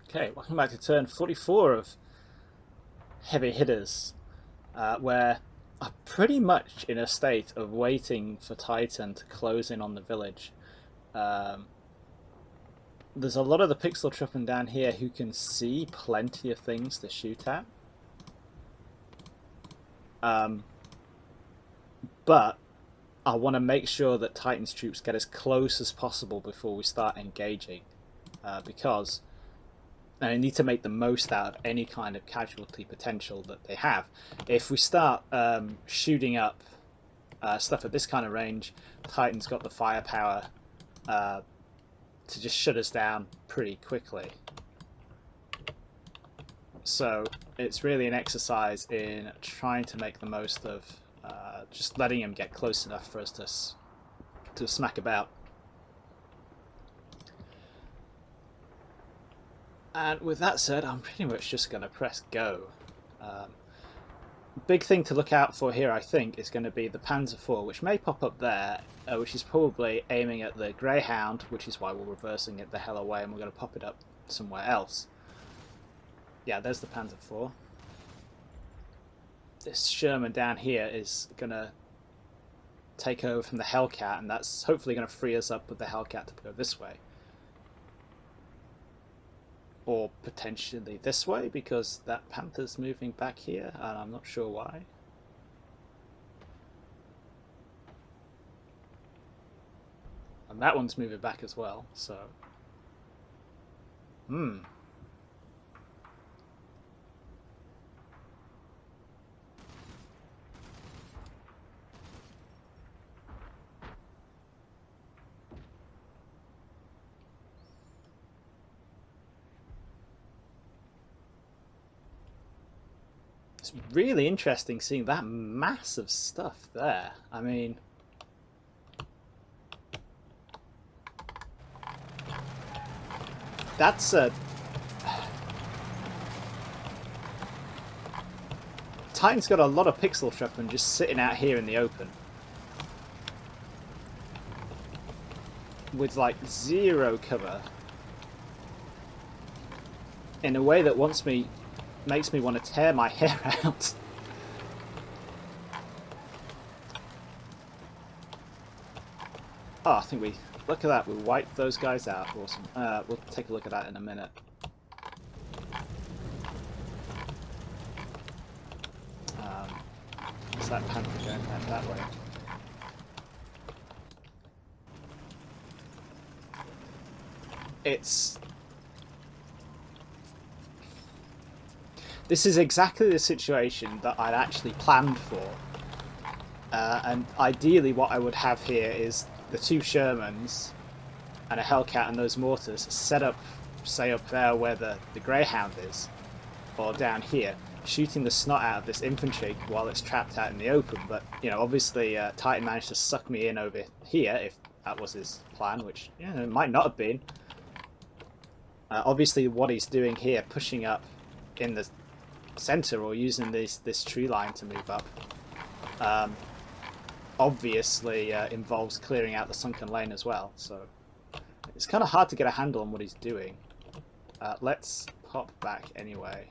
Okay, welcome back to turn 44 of Heavy Hitters, where I'm pretty much in a state of waiting for Titan to close in on the village. Um, there's a lot of the pixel tripping down here who can see plenty of things to shoot at. But I want to make sure that Titan's troops get as close as possible before we start engaging, because and I need to make the most out of any kind of casualty potential that they have. If we start shooting up stuff at this kind of range, Titan's got the firepower to just shut us down pretty quickly. So it's really an exercise in trying to make the most of just letting him get close enough for us to smack about. And with that said, I'm pretty much just going to press go. Big thing to look out for here, I think, is going to be the Panzer IV, which may pop up there, which is probably aiming at the Greyhound, which is why we're reversing it the hell away, and we're going to pop it up somewhere else. Yeah, there's the Panzer IV. This Sherman down here is going to take over from the Hellcat, and that's hopefully going to free us up with the Hellcat to go this way. Or potentially this way, because that Panther's moving back here, and I'm not sure why. And that one's moving back as well, so... It's really interesting seeing that mass of stuff there. I mean... That's a... Titan's got a lot of pixel shrapnel just sitting out here in the open. With like zero cover. In a way that makes me want to tear my hair out. Oh, I think look at that, we wiped those guys out. Awesome. We'll take a look at that in a minute. Is that Panther going that way? This is exactly the situation that I'd actually planned for. And ideally what I would have here is the two Shermans and a Hellcat and those mortars set up, say up there where the Greyhound is, or down here, shooting the snot out of this infantry while it's trapped out in the open. But, you know, obviously Titan managed to suck me in over here, if that was his plan, which, you know, it might not have been. Obviously what he's doing here, pushing up in the center or using this tree line to move up, obviously involves clearing out the sunken lane as well, so it's kind of hard to get a handle on what he's doing. Let's pop back anyway.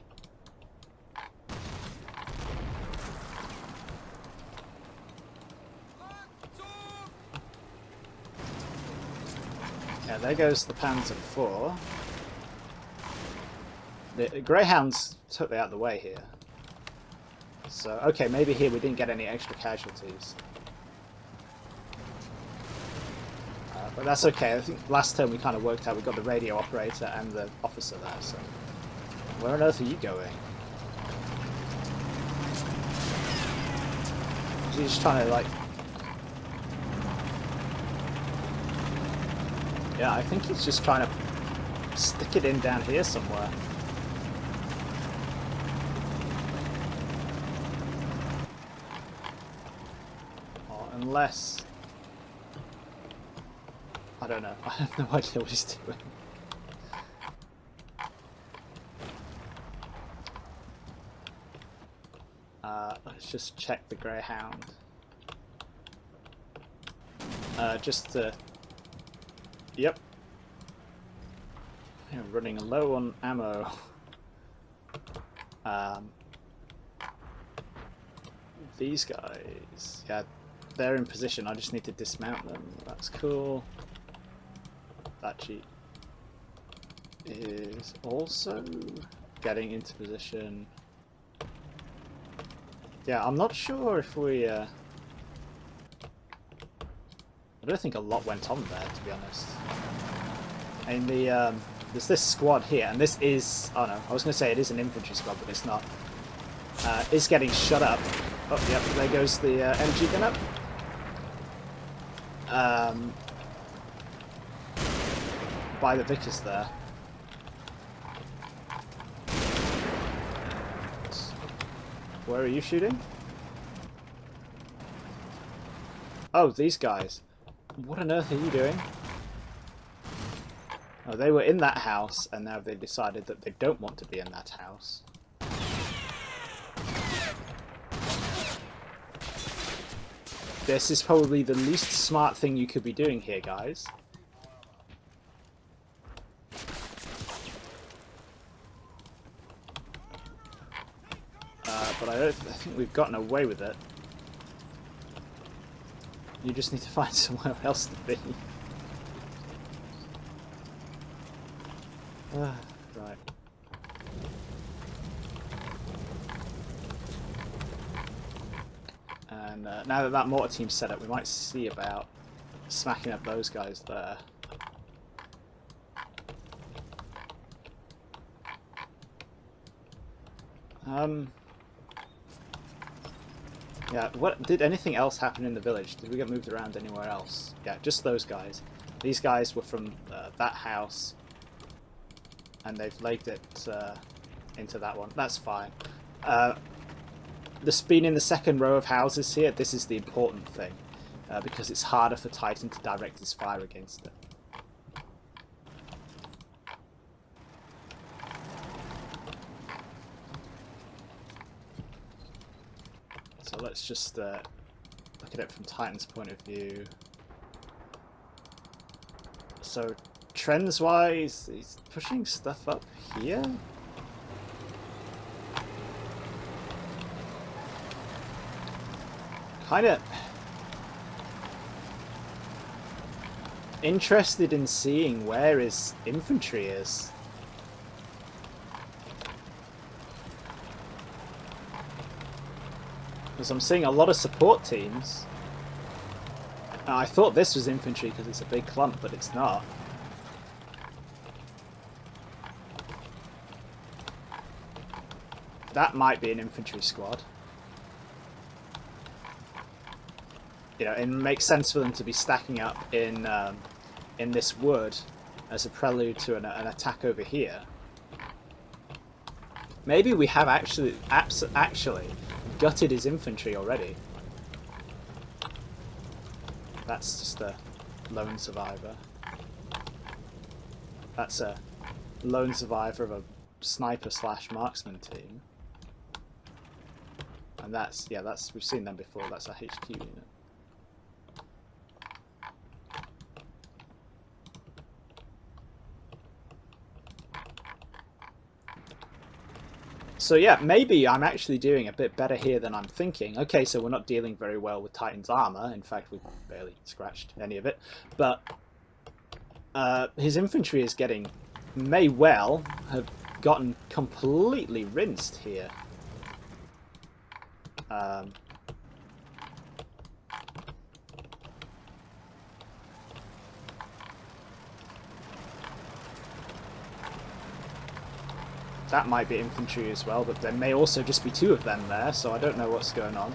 Yeah, there goes the Panzer IV. The Greyhound's totally out of the way here. So, okay, maybe here we didn't get any extra casualties. But that's okay. I think last turn we kind of worked out we got the radio operator and the officer there, so... Where on earth are you going? Is he just trying to, like... Yeah, I think he's just trying to stick it in down here somewhere. Unless... I don't know. I have no idea what he's doing. Let's just check the Greyhound. Just to... Yep. Yeah, running low on ammo. These guys, yeah, they're in position. I just need to dismount them. That's cool. That Jeep is also getting into position. Yeah, I'm not sure if we... I don't think a lot went on there, to be honest. And there's this squad here, and this is... Oh no, I was going to say it is an infantry squad, but it's not. It's getting shut up. Oh, yep, there goes the energy gun up. By the Vickers there. Where are you shooting? Oh, these guys. What on earth are you doing? Oh, they were in that house, and now they've decided that they don't want to be in that house. This is probably the least smart thing you could be doing here, guys. But I think we've gotten away with it. You just need to find somewhere else to be. Right. And now that that mortar team's set up, we might see about smacking up those guys there. Yeah, what did anything else happen in the village? Did we get moved around anywhere else? Yeah, just those guys. These guys were from that house, and they've legged it into that one. That's fine. This being in the second row of houses here, this is the important thing, because it's harder for Titan to direct his fire against it. So let's just look at it from Titan's point of view. So trends-wise, he's pushing stuff up here. Kind of interested in seeing where his infantry is. Because I'm seeing a lot of support teams. I thought this was infantry because it's a big clump, but it's not. That might be an infantry squad. You know, it makes sense for them to be stacking up in this wood as a prelude to an attack over here. Maybe we have actually gutted his infantry already. That's just a lone survivor. That's a lone survivor of a sniper / marksman team. And that's, yeah, that's, we've seen them before, that's a HQ unit. So yeah, maybe I'm actually doing a bit better here than I'm thinking. Okay, so we're not dealing very well with Titan's armor. In fact, we've barely scratched any of it. But his infantry is getting, may well have gotten completely rinsed here. That might be infantry as well, but there may also just be two of them there, so I don't know what's going on.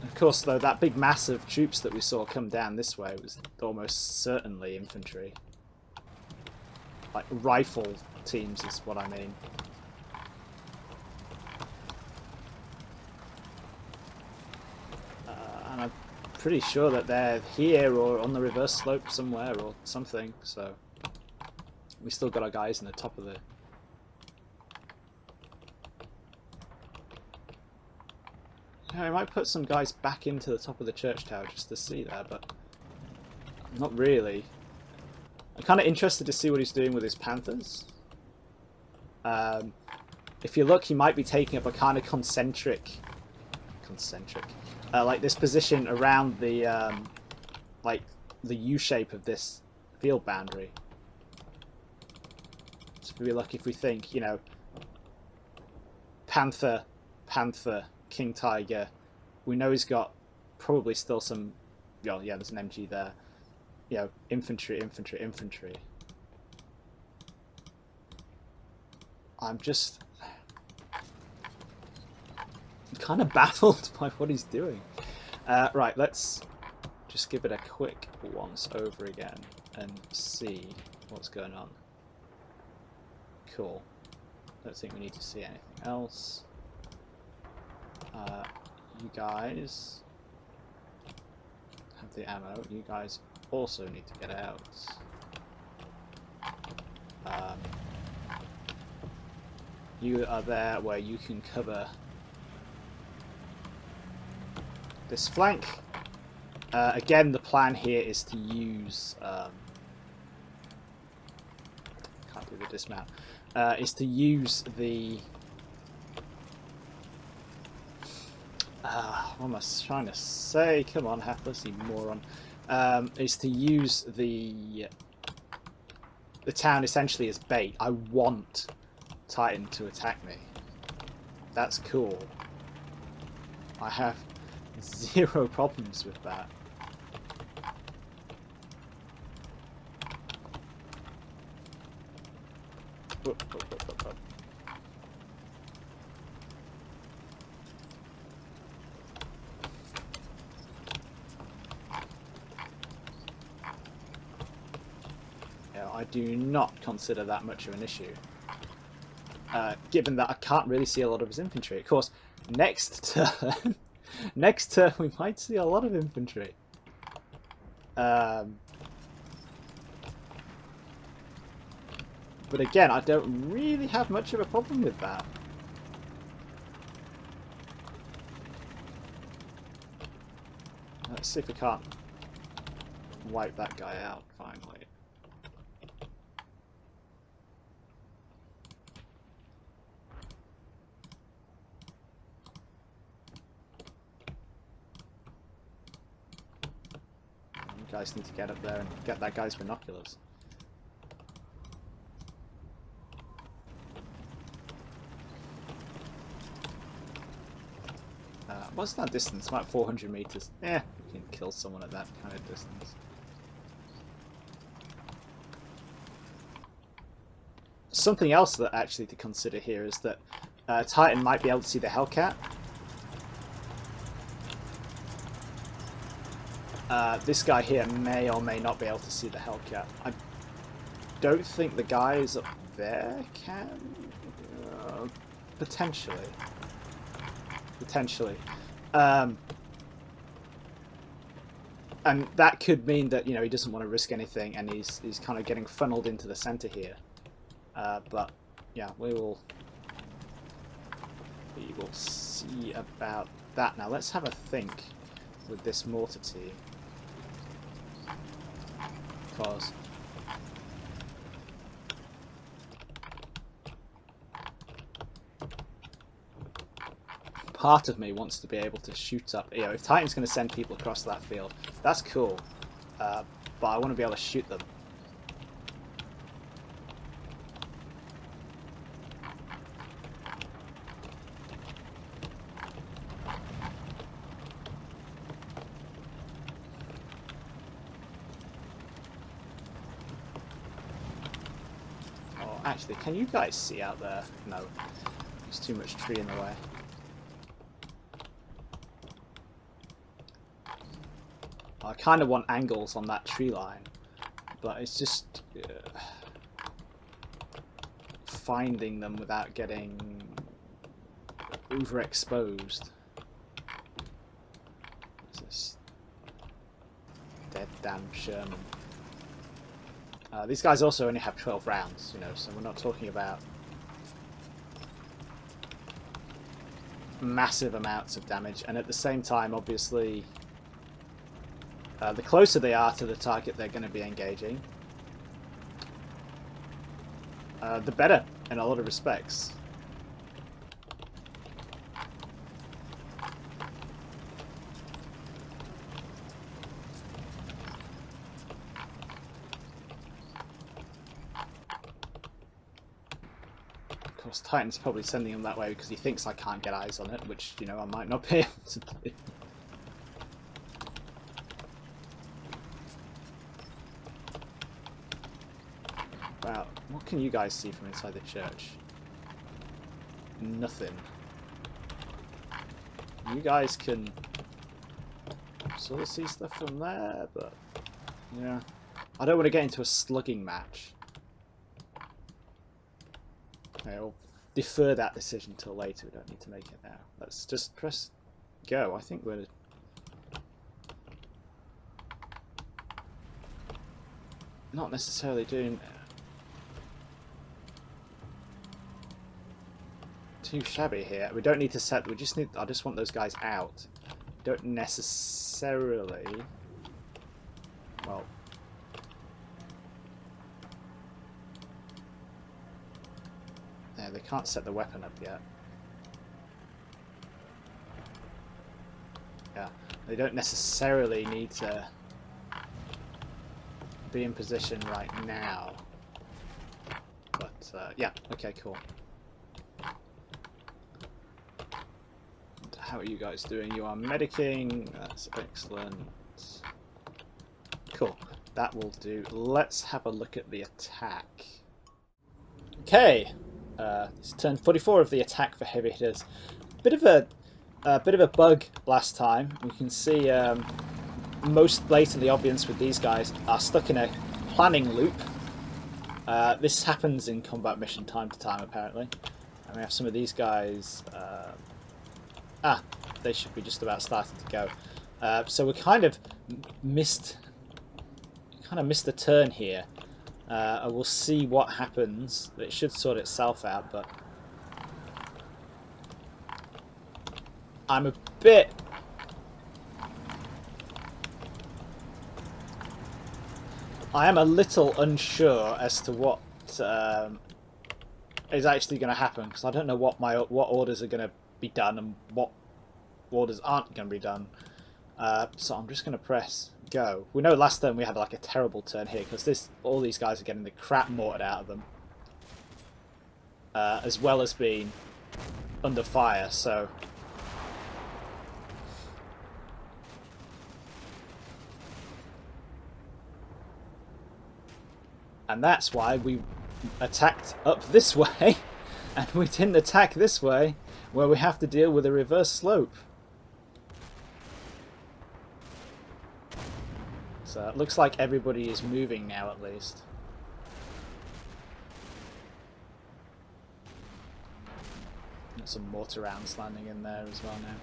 Of course, though, that big mass of troops that we saw come down this way was almost certainly infantry. Like, rifle teams is what I mean. And I'm pretty sure that they're here or on the reverse slope somewhere or something, so... We still got our guys in the top of the... Yeah, I might put some guys back into the top of the church tower just to see there, but... Not really. I'm kind of interested to see what he's doing with his panthers. If you look, he might be taking up a kind of concentric, like this position around the, like the U shape of this field boundary. So we look, if we think, you know, panther, king tiger, we know he's got probably still some, well, yeah, there's an MG there. You know, infantry. I'm just kind of baffled by what he's doing. Right, let's just give it a quick once over again and see what's going on. Cool. Don't think we need to see anything else. You guys have the ammo. You guys also need to get out. You are there where you can cover this flank. Again, the plan here is to use can't do the dismount. Is to use the what am I trying to say? Come on, hapless, you moron. Is to use the town essentially as bait. I want Titan to attack me. That's cool. I have zero problems with that. Yeah, I do not consider that much of an issue. Given that I can't really see a lot of his infantry. Of course, next turn, we might see a lot of infantry. But again, I don't really have much of a problem with that. Let's see if we can't wipe that guy out finally. You guys need to get up there and get that guy's binoculars. What's that distance? About 400 meters. Yeah, you can kill someone at that kind of distance. Something else that actually to consider here is that Titan might be able to see the Hellcat. This guy here may or may not be able to see the Hellcat. I don't think the guys up there can. Potentially. And that could mean that, you know, he doesn't want to risk anything, and he's kind of getting funneled into the center here. But yeah, we will see about that. Now let's have a think with this mortar team, because part of me wants to be able to shoot up. You know, if Titan's going to send people across that field, that's cool. But I want to be able to shoot them. Oh, actually, can you guys see out there? No, there's too much tree in the way. I kind of want angles on that tree line, but it's just finding them without getting overexposed. What's this? Dead damn Sherman. These guys also only have 12 rounds, you know, so we're not talking about massive amounts of damage, and at the same time, obviously, the closer they are to the target they're going to be engaging, the better in a lot of respects. Of course, Titan's probably sending him that way because he thinks I can't get eyes on it, which, you know, I might not be able to do. Wow, what can you guys see from inside the church? Nothing. You guys can sort of see stuff from there, but yeah. I don't want to get into a slugging match. Okay, I'll defer that decision till later. We don't need to make it now. Let's just press go. I think we're not necessarily doing too shabby here. We don't need to set. We just need. I just want those guys out. Don't necessarily. Well. Yeah, they can't set the weapon up yet. Yeah, they don't necessarily need to be in position right now. But yeah, okay, cool. How are you guys doing? You are medicing. That's excellent. Cool. That will do. Let's have a look at the attack. Okay. It's turn 44 of the attack for heavy hitters. Bit of a bug last time. We can see most blatantly obvious with these guys are stuck in a planning loop. This happens in combat mission time to time, apparently. And we have some of these guys. They should be just about starting to go. So we kind of missed a turn here. We'll see what happens. It should sort itself out, but I'm a bit I am a little unsure as to what is actually going to happen, because I don't know what orders are going to be done and what orders aren't going to be done. So I'm just going to press go. We know last turn we had like a terrible turn here because all these guys are getting the crap mortared out of them, as well as being under fire. So and that's why we attacked up this way and we didn't attack this way where we have to deal with a reverse slope. So it looks like everybody is moving now, at least. Got some mortar rounds landing in there as well now.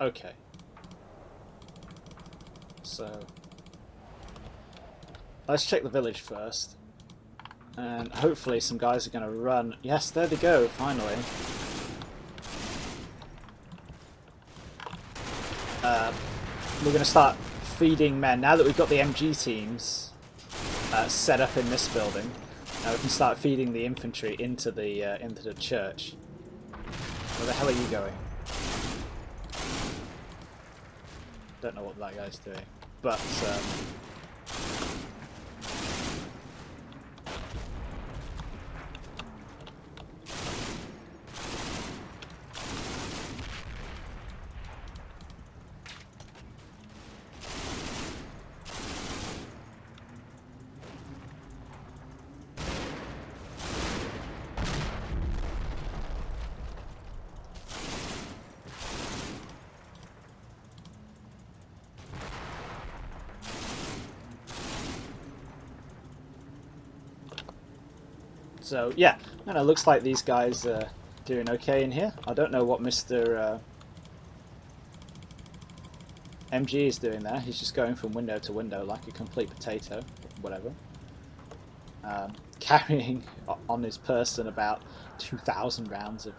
Okay. So let's check the village first. And hopefully some guys are going to run. Yes, there they go, finally. We're going to start feeding men. Now that we've got the MG teams set up in this building, we can start feeding the infantry into the church. Where the hell are you going? Don't know what that guy's doing, but so yeah, and it looks like these guys are doing okay in here. I don't know what Mr. MG is doing there. He's just going from window to window like a complete potato, whatever. Carrying on his person about 2,000 rounds of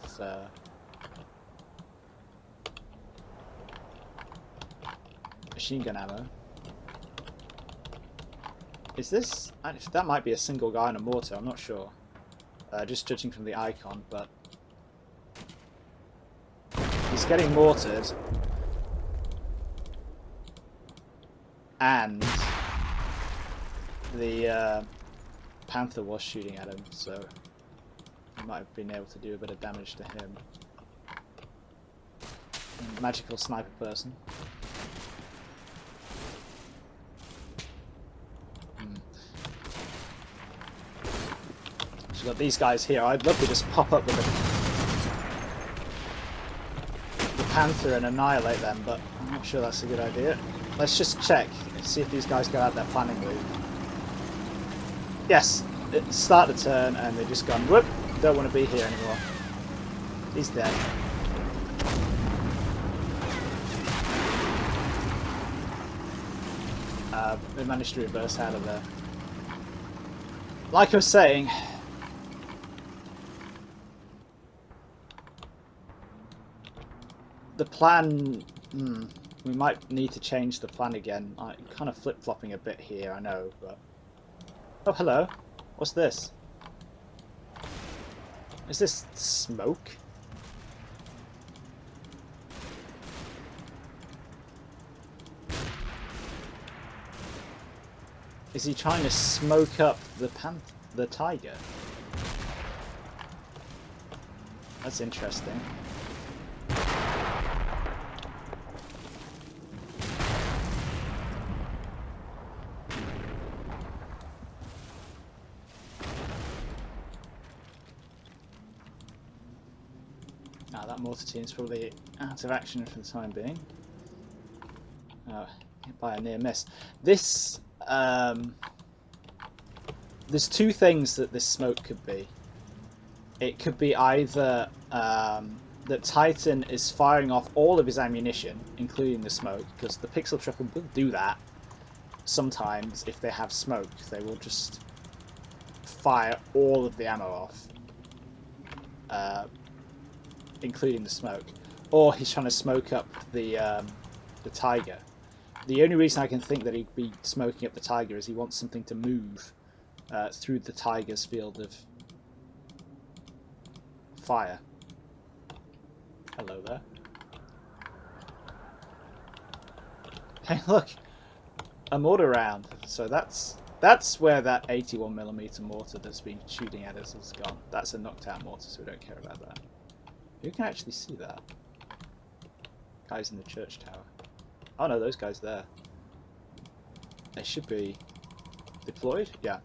machine gun ammo. Is this... Actually, that might be a single guy on a mortar, I'm not sure. Just judging from the icon, but... He's getting mortared. And... the Panther was shooting at him, so... he might have been able to do a bit of damage to him. Magical sniper person. So we've got these guys here. I'd love to just pop up with the Panther and annihilate them, but I'm not sure that's a good idea. Let's just check and see if these guys go out their planning loop. Yes, start the turn and they've just gone, whoop, don't want to be here anymore. He's dead. They managed to reverse out of there. Like I was saying, the plan, we might need to change the plan again. I'm kind of flip-flopping a bit here, I know, but... Oh, hello. What's this? Is this smoke? Is he trying to smoke up the tiger? That's interesting. That mortar team's probably out of action for the time being. Hit by a near miss. This, there's two things that this smoke could be. It could be either that Titan is firing off all of his ammunition, including the smoke, because the pixel trapper will do that sometimes if they have smoke. They will just fire all of the ammo off. Including the smoke, or he's trying to smoke up the tiger. The only reason I can think that he'd be smoking up the tiger is he wants something to move through the tiger's field of fire. Hello there. Hey, look, a mortar round. So that's where that 81mm mortar that's been shooting at us has gone. That's a knocked out mortar, so we don't care about that. Who can actually see that? Guys in the church tower. Oh no, those guys there. They should be deployed? Yeah.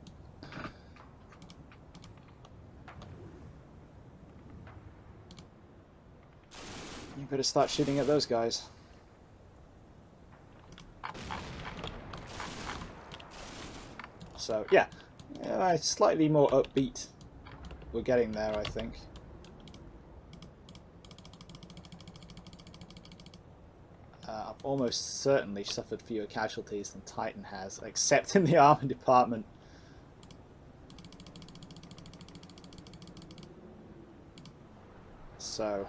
You better start shooting at those guys. So, yeah. Slightly more upbeat. We're getting there, I think. I've almost certainly suffered fewer casualties than Titan has, except in the armor department. So,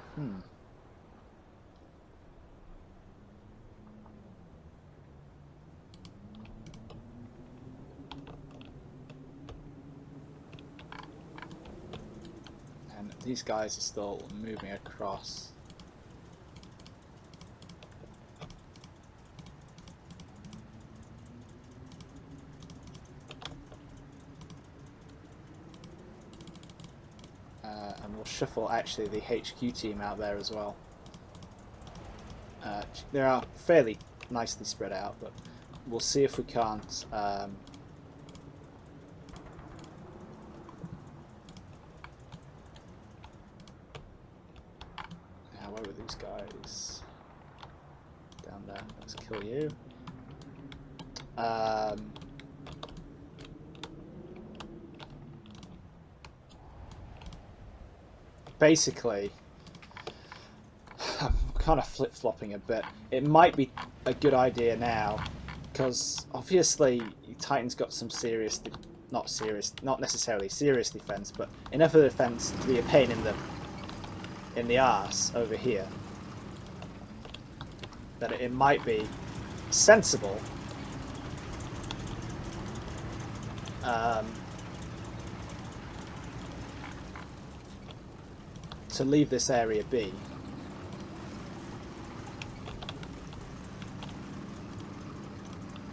And these guys are still moving across. And we'll shuffle actually the HQ team out there as well. They are fairly nicely spread out, but we'll see if we can't where were these guys? Down there, let's kill you. Basically, I'm kind of flip-flopping a bit. It might be a good idea now, because obviously Titan's got some serious, not necessarily serious defense, but enough of the defense to be a pain in the arse over here, that it might be sensible to leave this area be.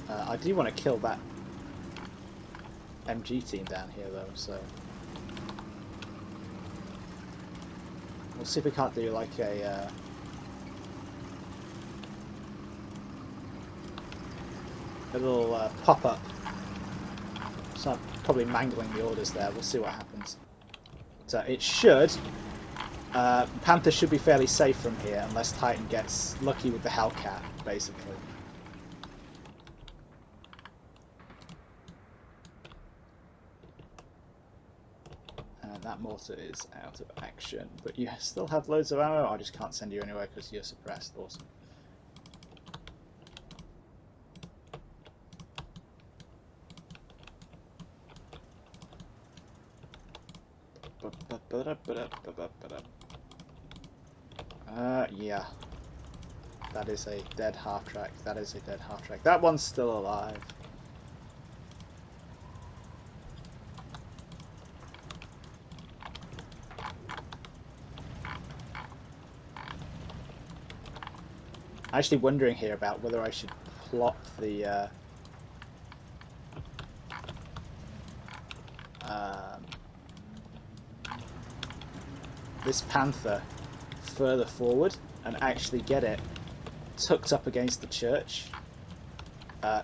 I do want to kill that MG team down here though, so we'll see if we can't do like a little pop-up. So I'm probably mangling the orders there, we'll see what happens. So it should, Panther should be fairly safe from here unless Titan gets lucky with the Hellcat, basically. That mortar is out of action, but you still have loads of ammo. I just can't send you anywhere because you're suppressed. Awesome. Yeah. That is a dead half-track. That is a dead half-track. That one's still alive. I'm actually wondering here about whether I should plot the this Panther further forward and actually get it tucked up against the church,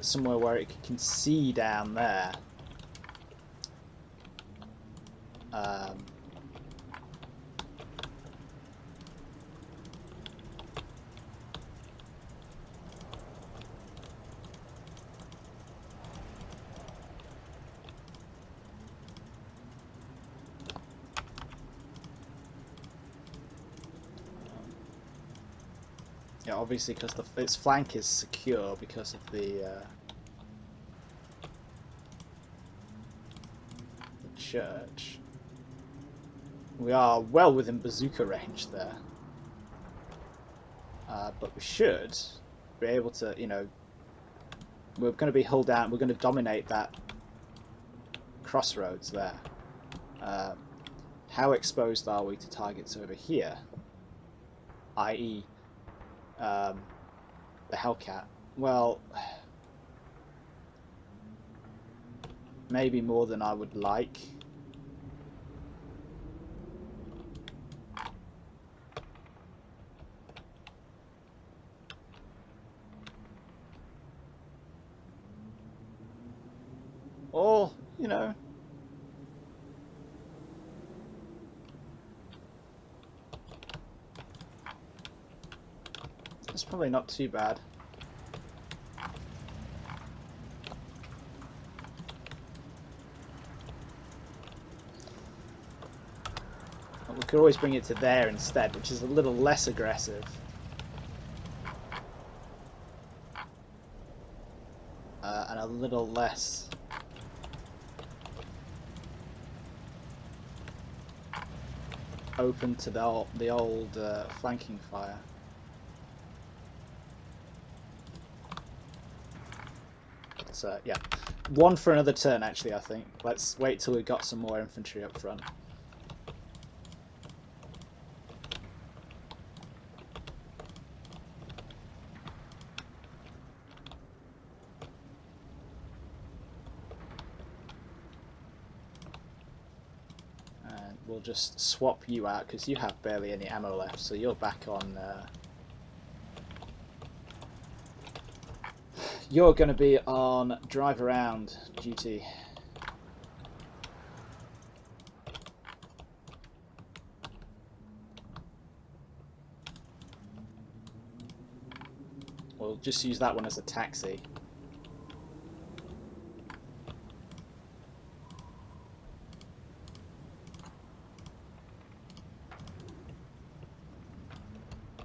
somewhere where it can see down there. Yeah, obviously because its flank is secure because of the church. We are well within bazooka range there, but we should be able to, you know, we're going to be hull down. We're going to dominate that crossroads there. How exposed are we to targets over here, i.e. The Hellcat? Well, maybe more than I would like. Or, you know, it's probably not too bad. We could always bring it to there instead, which is a little less aggressive. And a little less open to the old flanking fire. But yeah, one for another turn actually, I think. Let's wait till we've got some more infantry up front. We'll just swap you out because you have barely any ammo left, so you're back on. You're going to be on drive around duty. We'll just use that one as a taxi.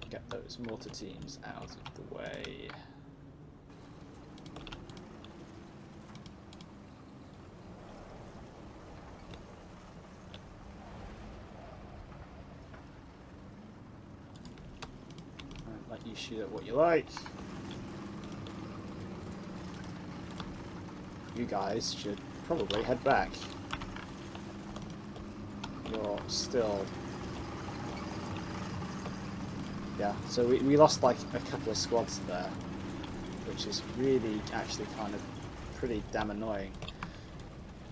Get those mortar teams out of the way. you shoot at what you like. You guys should probably head back. You're still... Yeah, so we lost like a couple of squads there, which is really actually kind of pretty damn annoying.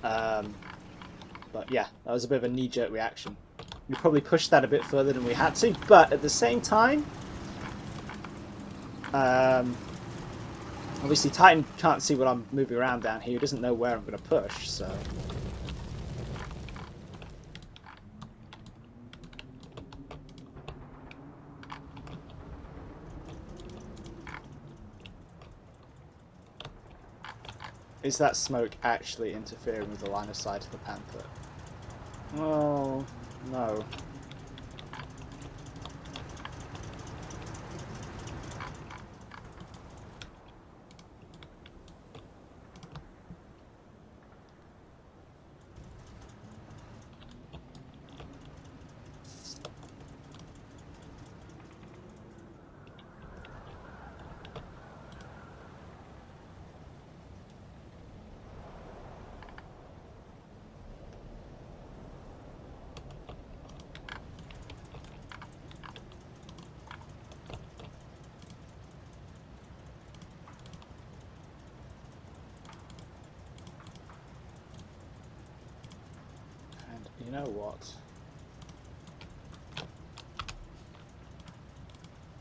But yeah, that was a bit of a knee-jerk reaction. We probably pushed that a bit further than we had to, but at the same time, obviously Titan can't see what I'm moving around down here. He doesn't know where I'm going to push, so... Is that smoke actually interfering with the line of sight of the Panther? Oh, no. You know what?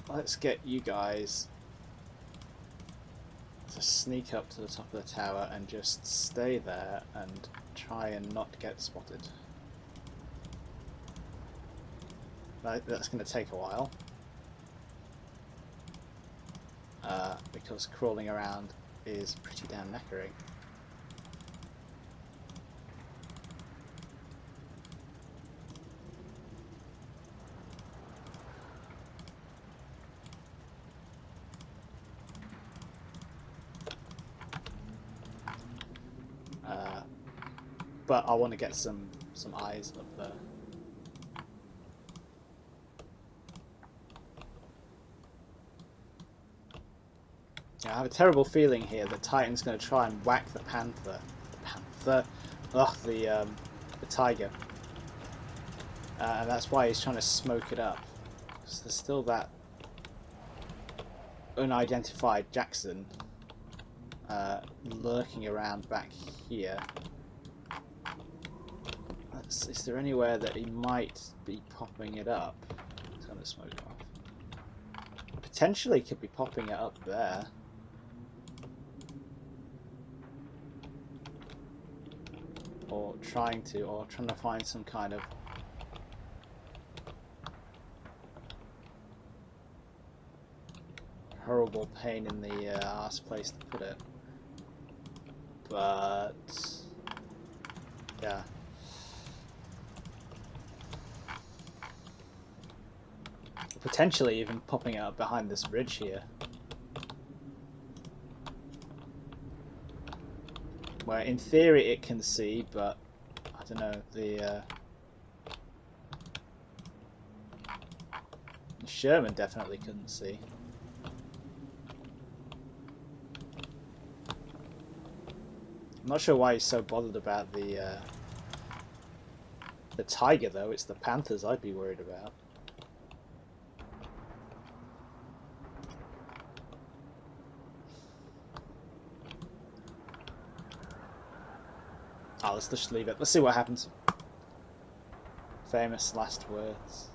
Let's get you guys to sneak up to the top of the tower and just stay there and try and not get spotted. That's going to take a while. Because crawling around is pretty damn knackering. But I want to get some eyes up there. Yeah, I have a terrible feeling here that Titan's going to try and whack the Panther. The Tiger. And that's why he's trying to smoke it up. Because there's still that unidentified Jackson lurking around back here. Is there anywhere that he might be popping it up? Turn the smoke off. Potentially could be popping it up there. Or trying to find some kind of horrible pain in the arse place to put it. But yeah. Potentially even popping it up behind this bridge here. Where in theory it can see, but I don't know, the Sherman definitely couldn't see. I'm not sure why he's so bothered about the Tiger though. It's the Panthers I'd be worried about. Oh, let's just leave it. Let's see what happens. Famous last words.